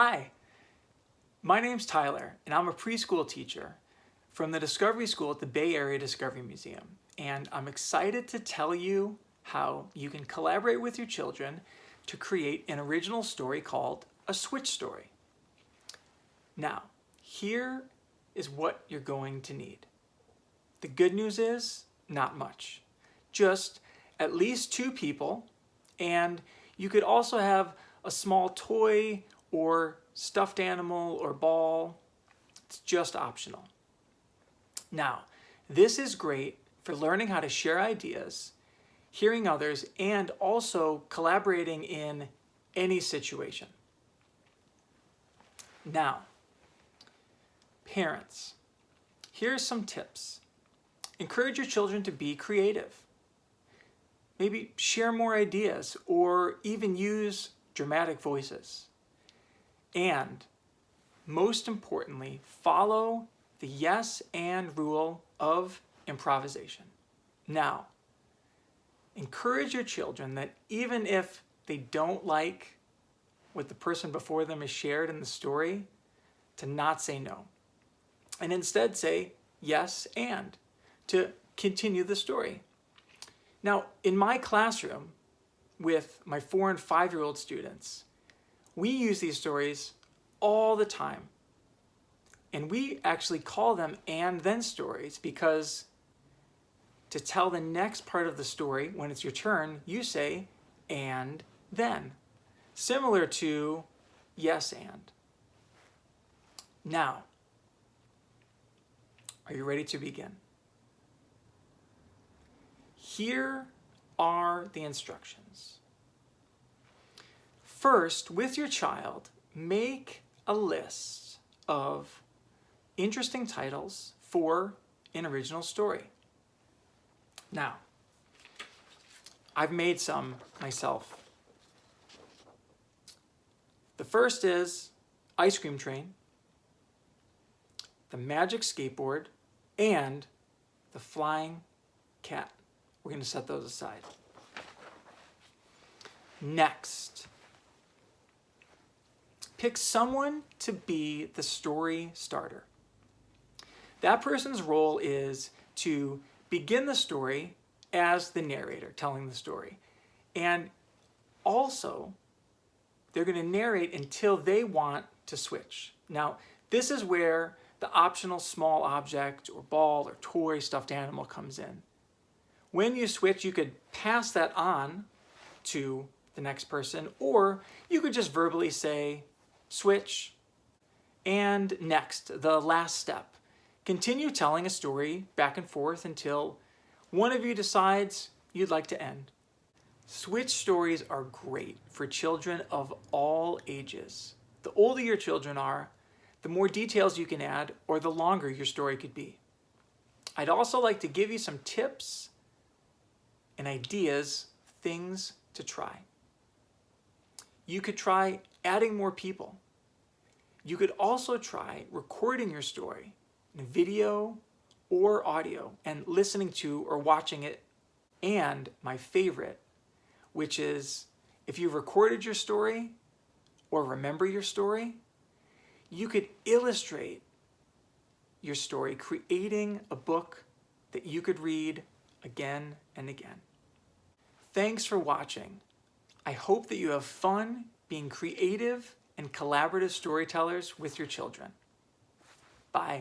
Hi, my name's Tyler, and I'm a preschool teacher from the Discovery School at the Bay Area Discovery Museum. And I'm excited to tell you how you can collaborate with your children to create an original story called a switch story. Now, here is what you're going to need. The good news is, not much. Just at least 2 people, and you could also have a small toy or stuffed animal or ball. It's just optional. Now, this is great for learning how to share ideas, hearing others, and also collaborating in any situation. Now, parents, here's some tips. Encourage your children to be creative. Maybe share more ideas or even use dramatic voices. And most importantly, follow the yes and rule of improvisation. Now, encourage your children that even if they don't like what the person before them has shared in the story, to not say no. And instead say yes and to continue the story. Now, in my classroom with my 4- and 5-year-old students, we use these stories all the time. And we actually call them and then stories because to tell the next part of the story, when it's your turn, you say and then. Similar to yes and. Now, are you ready to begin? Here are the instructions. First, with your child, make a list of interesting titles for an original story. Now, I've made some myself. The first is Ice Cream Train, The Magic Skateboard, and The Flying Cat. We're going to set those aside. Next, pick someone to be the story starter. That person's role is to begin the story as the narrator telling the story. And also, they're going to narrate until they want to switch. Now, this is where the optional small object or ball or toy stuffed animal comes in. When you switch, you could pass that on to the next person, or you could just verbally say, switch, and next, the last step. Continue telling a story back and forth until one of you decides you'd like to end. Switch stories are great for children of all ages. The older your children are, the more details you can add, or the longer your story could be. I'd also like to give you some tips and ideas, things to try. You could try adding more people. You could also try recording your story in video or audio and listening to or watching it. And my favorite, which is if you've recorded your story or remember your story, you could illustrate your story, creating a book that you could read again and again. Thanks for watching. I hope that you have fun being creative and collaborative storytellers with your children. Bye.